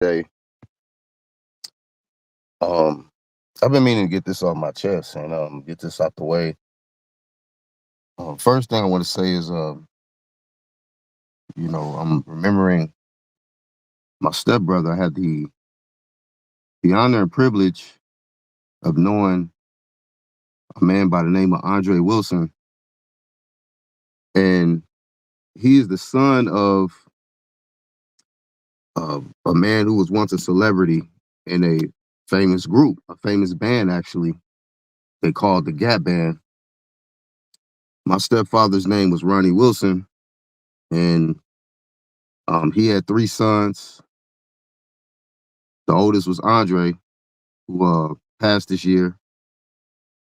Day. Um, I've been meaning to get this off my chest and get this out the way. First thing I want to say is, I'm remembering my stepbrother. I had the honor and privilege of knowing a man by the name of Andre Wilson, and he is the son of a man who was once a celebrity in a famous group, a famous band actually. They called the Gap Band. My stepfather's name was Ronnie Wilson, and he had three sons. The oldest was Andre, who passed this year,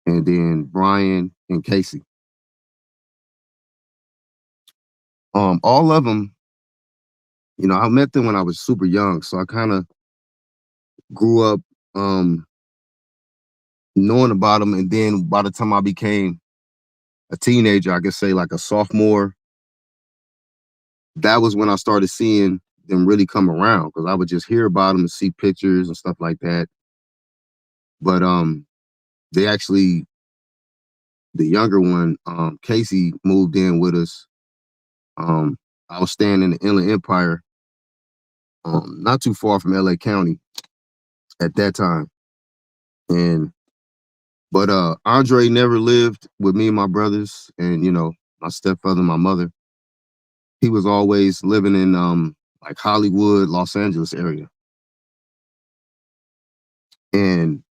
and then Brian and Casey. All of them, I met them when I was super young, so I kind of grew up um, knowing about them. And then by the time I became a teenager, I could say like a sophomore, that was when I started seeing them really come around because I would just hear about them and see pictures and stuff like that. But they actually, the younger one, Casey, moved in with us. Um, I was staying in the Inland Empire, not too far from LA County at that time. And but Andre never lived with me and my brothers and my stepfather, my mother. He was always living in like Hollywood, Los Angeles area. And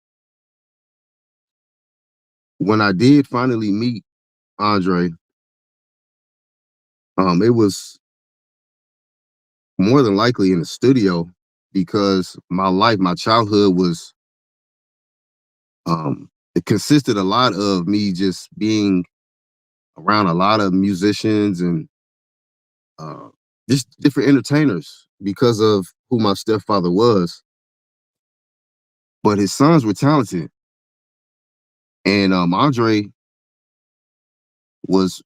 when I did finally meet Andre, it was more than likely in the studio because my childhood was it consisted a lot of me just being around a lot of musicians and uh, just different entertainers because of who my stepfather was. But his sons were talented, and Andre was,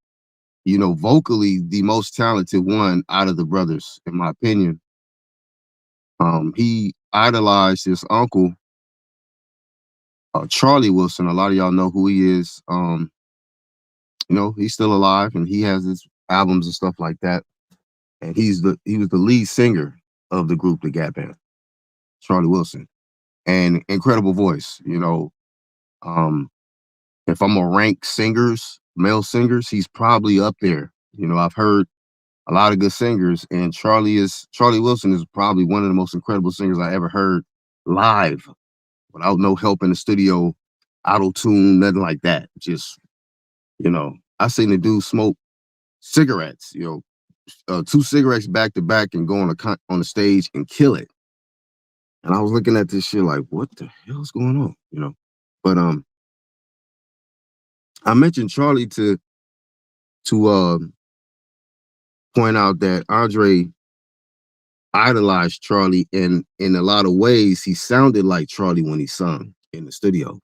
vocally the most talented one out of the brothers, in my opinion. He idolized his uncle, Charlie Wilson. A lot of y'all know who he is. He's still alive, and he has his albums and stuff like that. And he was the lead singer of the group, the Gap Band, Charlie Wilson, and incredible voice. Um, if I'm gonna rank singers, male singers, he's probably up there. I've heard a lot of good singers, and Charlie Wilson is probably one of the most incredible singers I ever heard live without no help in the studio, auto tune, nothing like that. Just I seen the dude smoke cigarettes, two cigarettes back to back and go on the stage and kill it. And I was looking at this shit like, what the hell's going on? But I mentioned Charlie to point out that Andre idolized Charlie, and in a lot of ways, he sounded like Charlie when he sung in the studio.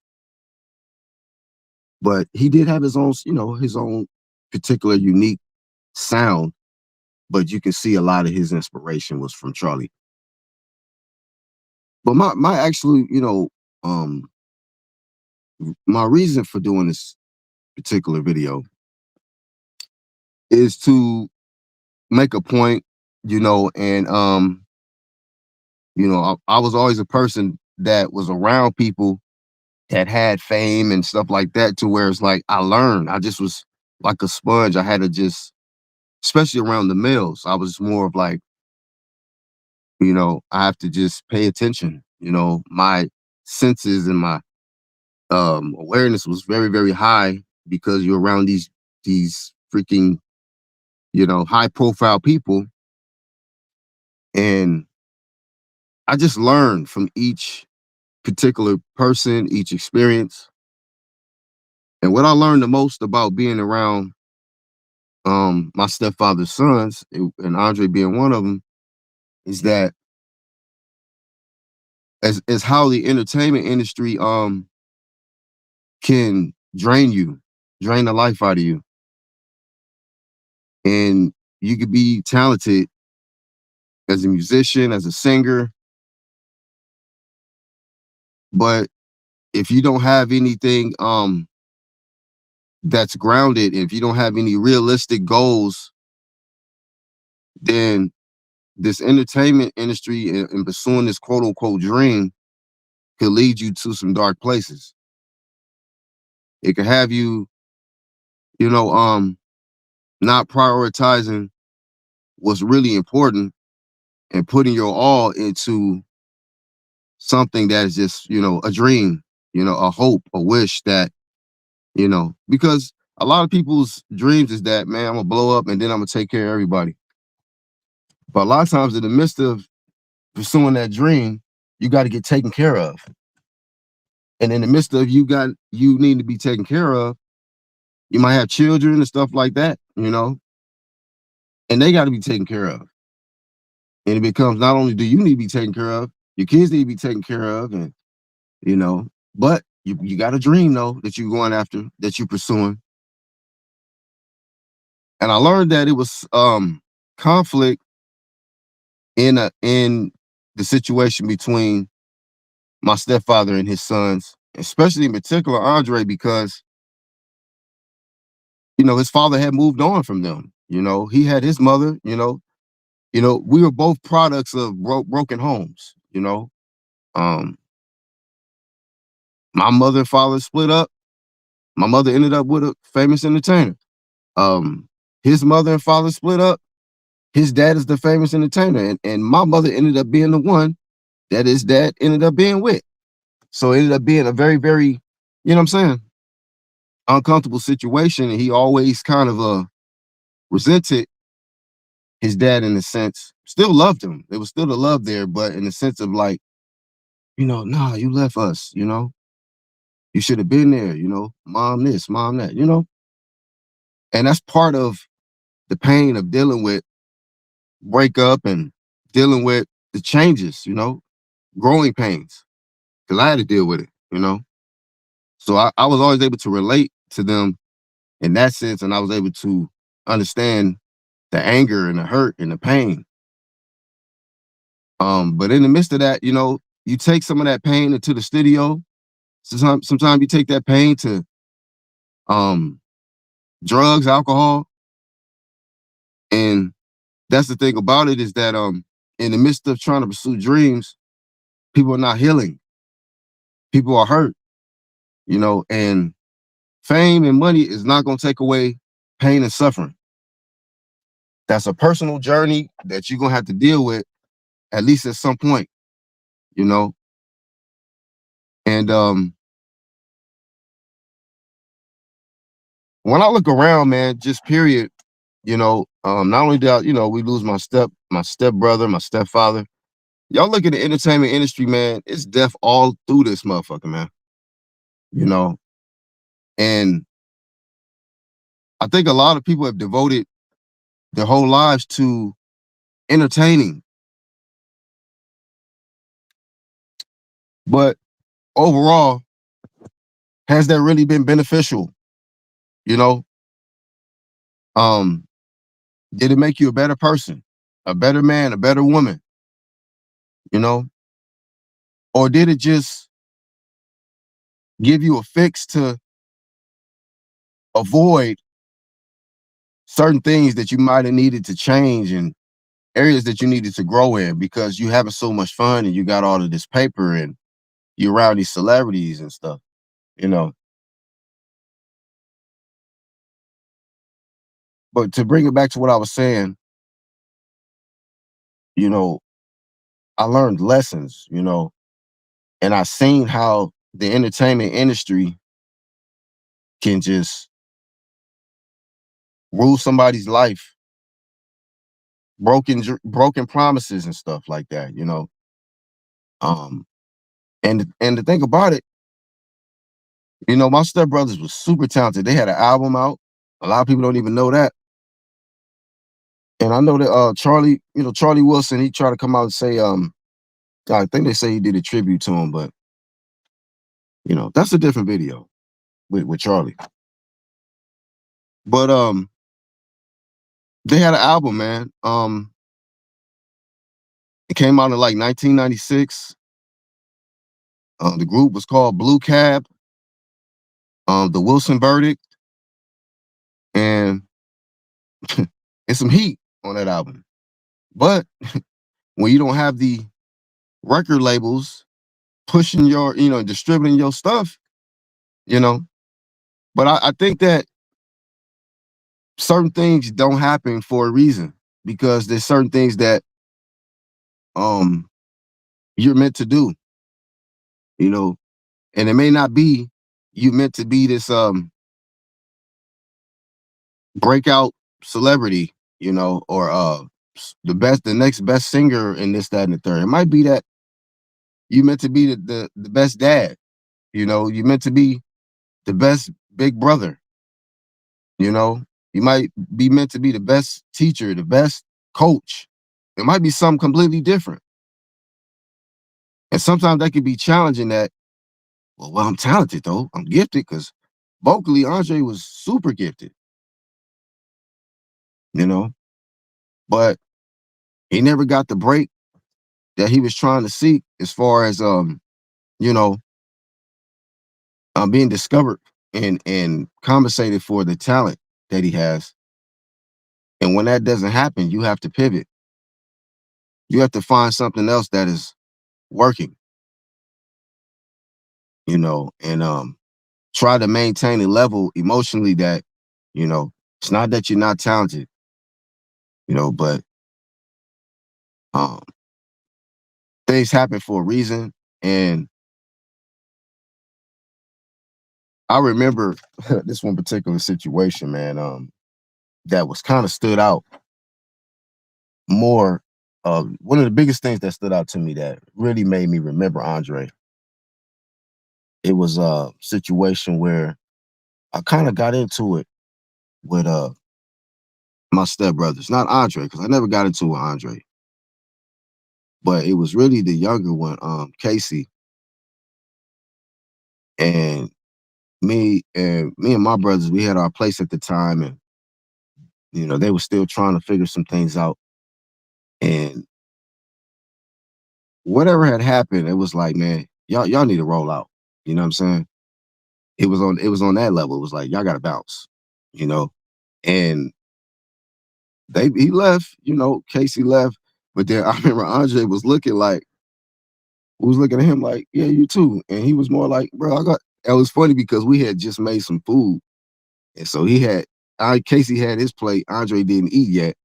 But he did have his own particular unique sound. But you can see a lot of his inspiration was from Charlie. But my actually, my reason for doing this particular video is to make a point, and I was always a person that was around people that had fame and stuff like that to where it's like I learned. I just was like a sponge. I had to just, especially around the males, I was more of like, I have to just pay attention. My senses and my awareness was very, very high because you're around these freaking, high profile people. And I just learned from each particular person, each experience. And what I learned the most about being around my stepfather's sons, and Andre being one of them, is that as how the entertainment industry can drain the life out of you. And you could be talented as a musician, as a singer, But if you don't have anything that's grounded, if you don't have any realistic goals, then this entertainment industry and pursuing this quote unquote dream could lead you to some dark places. It could have you, you know, not prioritizing what's really important and putting your all into something that is just, a dream, a hope, a wish that, because a lot of people's dreams is that, man, I'm gonna blow up and then I'm gonna take care of everybody. But a lot of times in the midst of pursuing that dream, you got to get taken care of. And in the midst of you need to be taken care of, you might have children and stuff like that, and they got to be taken care of. And it becomes not only do you need to be taken care of, your kids need to be taken care of, and but you got a dream though that you're going after, that you're pursuing. And I learned that it was conflict in the situation between my stepfather and his sons, especially in particular Andre, because his father had moved on from them. He had his mother. We were both products of broken homes. Um, my mother and father split up. My mother ended up with a famous entertainer. Um, his mother and father split up. His dad is the famous entertainer, and my mother ended up being the one that his dad ended up being with. So it ended up being a very, very, what I'm saying, uncomfortable situation. And he always kind of resented his dad in a sense, still loved him. There was still the love there, but in the sense of like, nah, you left us, you should have been there, mom this, mom that, and that's part of the pain of dealing with breakup and dealing with the changes, growing pains, because I had to deal with it, So I was always able to relate to them in that sense, and I was able to understand the anger and the hurt and the pain. But in the midst of that, you take some of that pain into the studio. Sometimes you take that pain to um drugs, alcohol, and that's the thing about it, is that in the midst of trying to pursue dreams, people are not healing. People are hurt, and fame and money is not going to take away pain and suffering. That's a personal journey that you're going to have to deal with at least at some point, you know. And when I look around, man, just period, not only did I, we lose my step brother, my stepfather. Y'all look at the entertainment industry, man, it's death all through this motherfucker, man. You know, and I think a lot of people have devoted their whole lives to entertaining, but overall, has that really been beneficial? You know, um, did it make you a better person, a better man, a better woman? You know, or did it just give you a fix to avoid certain things that you might have needed to change and areas that you needed to grow in because you having so much fun and you got all of this paper and you're around these celebrities and stuff, you know. But to bring it back to what I was saying, you know, I learned lessons, and I seen how the entertainment industry can just rule somebody's life, broken promises and stuff like that. Um, and the thing about it, my stepbrothers was super talented. They had an album out. A lot of people don't even know that. And I know that Charlie, Charlie Wilson, he tried to come out and say, I think they say he did a tribute to him, but that's a different video with Charlie. But they had an album, man. It came out in like 1996. The group was called Blue Cab, the Wilson Verdict, and and some heat on that album. But when you don't have the record labels pushing your, distributing your stuff, you know. But I think that certain things don't happen for a reason because there's certain things that um you're meant to do, you know, and it may not be you meant to be this breakout celebrity, or the next best singer in this, that, and the third. It might be that you meant to be the best dad, you meant to be the best big brother, you know. You might be meant to be the best teacher, the best coach. It might be something completely different. And sometimes that can be challenging that, well, I'm talented though. I'm gifted because vocally Andre was super gifted, you know, but he never got the break that he was trying to seek as far as you know, being discovered and compensated for the talent that he has. And when that doesn't happen, you have to pivot. You have to find something else that is working, and try to maintain a level emotionally that, it's not that you're not talented, but um things happen for a reason. And I remember this one particular situation, man, that was kind of stood out more. One of the biggest things that stood out to me that really made me remember Andre, it was a situation where I kind of got into it with my stepbrothers, not Andre, because I never got into it with Andre, but it was really the younger one, Casey, and me and my brothers, we had our place at the time, and they were still trying to figure some things out. And whatever had happened, it was like, man, y'all need to roll out. You know what I'm saying? It was on that level. It was like y'all gotta bounce, you know. And he left, Casey left. But then I remember Andre was looking at him like, yeah, you too. And he was more like, bro, it was funny because we had just made some food. And so Casey had his plate, Andre didn't eat yet.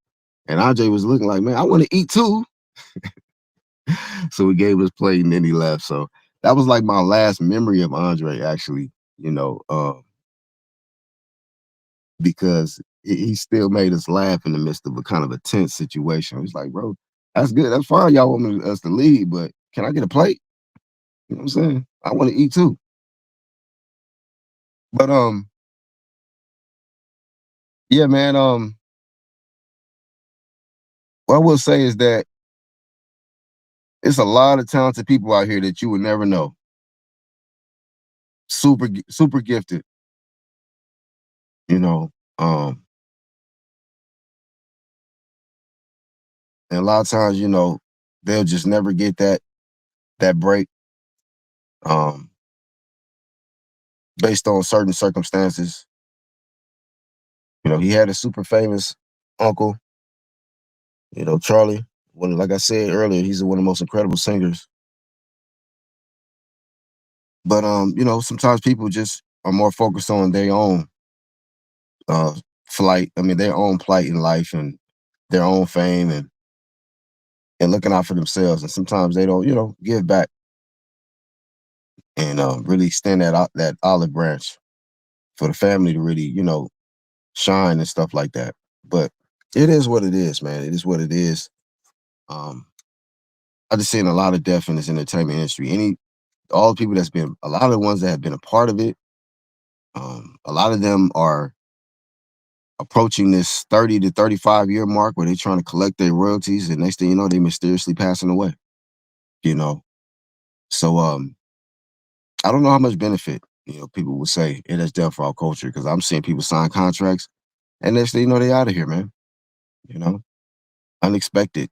And Andre was looking like, man, I want to eat too. So we gave him his plate and then he left. So that was like my last memory of Andre, actually, you know, because he still made us laugh in the midst of a kind of a tense situation. He's like, bro, that's good. That's fine. Y'all want us to leave, but can I get a plate? You know what I'm saying? I want to eat too. But yeah, man. What I will say is that it's a lot of talented people out here that you would never know. Super gifted, you know. Um, and a lot of times, they'll just never get that break, um, based on certain circumstances. He had a super famous uncle, Charlie. Like I said earlier, he's one of the most incredible singers. But sometimes people just are more focused on their own uh flight. I mean, their own plight in life and their own fame and looking out for themselves. And sometimes they don't, give back and really extend that olive branch for the family to really, shine and stuff like that. But it is what it is, man. It is what it is. Um, I just seen a lot of death in this entertainment industry. All the people a lot of the ones that have been a part of it, a lot of them are approaching this 30 to 35-year mark where they're trying to collect their royalties, and next thing you know, they mysteriously passing away. You know, so I don't know how much benefit people would say it has done for our culture because I'm seeing people sign contracts, and next thing you know, they out of here, man. You know, unexpected,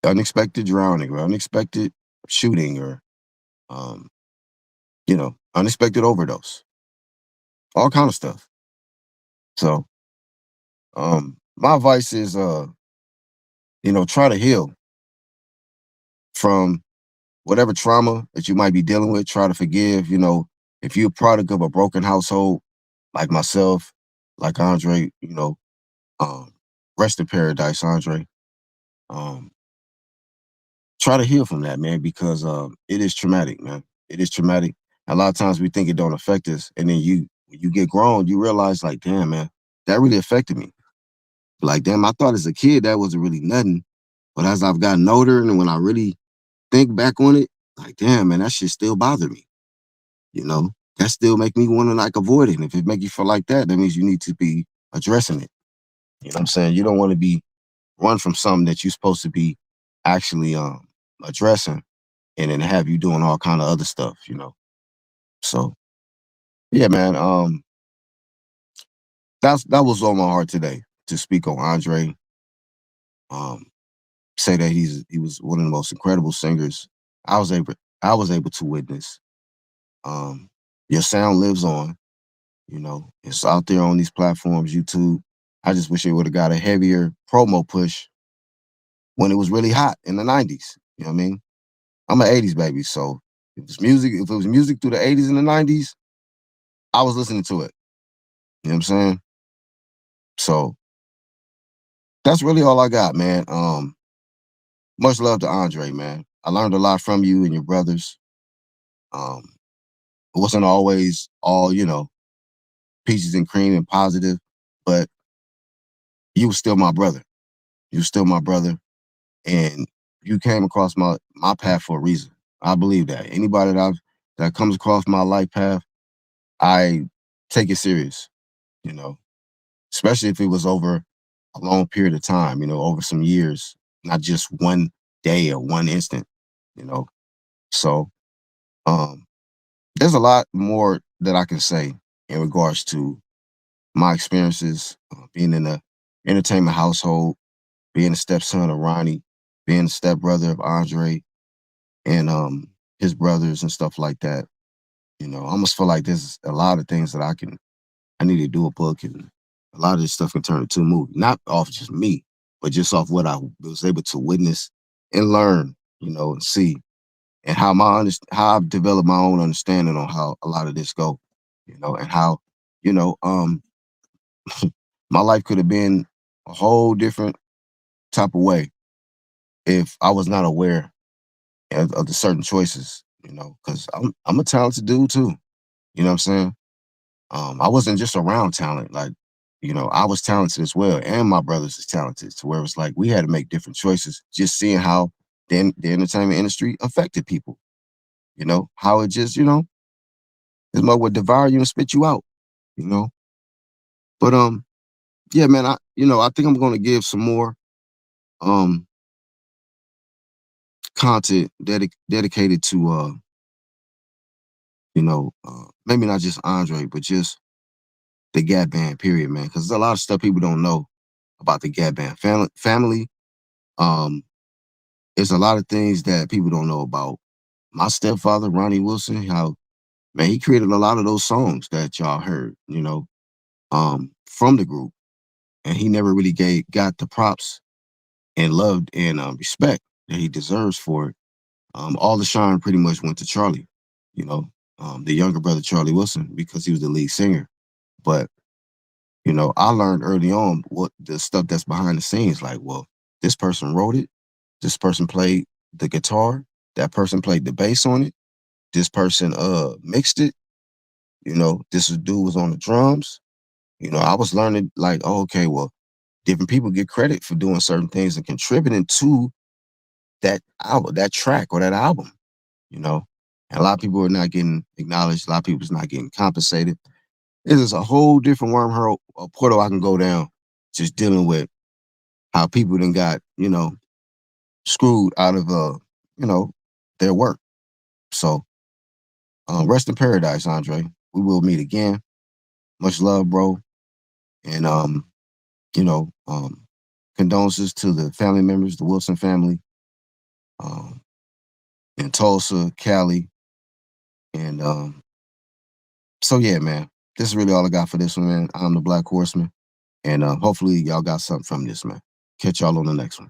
unexpected drowning or unexpected shooting or um, unexpected overdose, all kind of stuff. So, my advice is, try to heal from whatever trauma that you might be dealing with. Try to forgive. If you're a product of a broken household, like myself, like Andre, um, rest in paradise, Andre. Um, Try to heal from that, man, because it is traumatic, man. It is traumatic. A lot of times we think it don't affect us, and then when you get grown, you realize, like, damn, man, that really affected me. Like, damn, I thought as a kid that wasn't really nothing, but as I've gotten older, and when I really think back on it, like, damn, man, that shit still bothered me. You know, that still make me want to like avoid it. And if it make you feel like that, that means you need to be addressing it. You know what I'm saying? You don't want to be run from something that you're supposed to be actually addressing, and then have you doing all kind of other stuff. So yeah, man. That was on my heart today to speak on Andre. Um, Say that he was one of the most incredible singers I was able I was able to witness. Um, your sound lives on. It's out there on these platforms, YouTube. I just wish it would have got a heavier promo push when it was really hot in the '90s. You know what I mean? I'm an '80s baby, so if it was music through the '80s and the '90s, I was listening to it. You know what I'm saying? So that's really all I got, man. Much love to Andre, man. I learned a lot from you and your brothers. Um, it wasn't always all, peaches and cream and positive, but you were still my brother. You were still my brother, and you came across my path for a reason. I believe that anybody that comes across my life path, I take it serious. You know, Especially if it was over a long period of time. Over some years, not just one day or one instant. You know, so um, there's a lot more that I can say in regards to my experiences being in the entertainment household, being a stepson of Ronnie, being a stepbrother of Andre, and his brothers and stuff like that. I almost feel like there's a lot of things that I need to do a book, and a lot of this stuff can turn into a movie. Not off just me, but just off what I was able to witness and learn, and see, and how I've developed my own understanding on how a lot of this go, and how, you know, um, my life could have been a whole different type of way if I was not aware of the certain choices, because I'm a talented dude too. You know what I'm saying? I wasn't just around talent, like, I was talented as well, and my brothers is talented. To where it's like we had to make different choices, just seeing how the entertainment industry affected people. How it just, it might would devour you and spit you out. You know, but yeah, man, I think I'm gonna give some more um content dedicated to maybe not just Andre, but just the Gap Band, period, man. Because there's a lot of stuff people don't know about the Gap Band family. Um, it's a lot of things that people don't know about my stepfather, Ronnie Wilson. How, man, he created a lot of those songs that y'all heard, from the group, and he never really got the props and loved and respect that he deserves for it. All the shine pretty much went to Charlie, you know, the younger brother Charlie Wilson, because he was the lead singer. But I learned early on what the stuff that's behind the scenes. Like, well, this person wrote it. This person played the guitar. That person played the bass on it. This person mixed it. This dude was on the drums. I was learning like, oh, okay, well, different people get credit for doing certain things and contributing to that album, that track or that album. You know, and a lot of people are not getting acknowledged. A lot of people's not getting compensated. It is a whole different wormhole, a portal I can go down, just dealing with how people then got, screwed out of, you know, their work. So, rest in paradise, Andre. We will meet again. Much love, bro. And, you know, um, condolences to the family members, the Wilson family, um, in Tulsa, Cali. And so yeah, man, this is really all I got for this one, man. I'm the Black Horseman, and hopefully y'all got something from this, man. Catch y'all on the next one.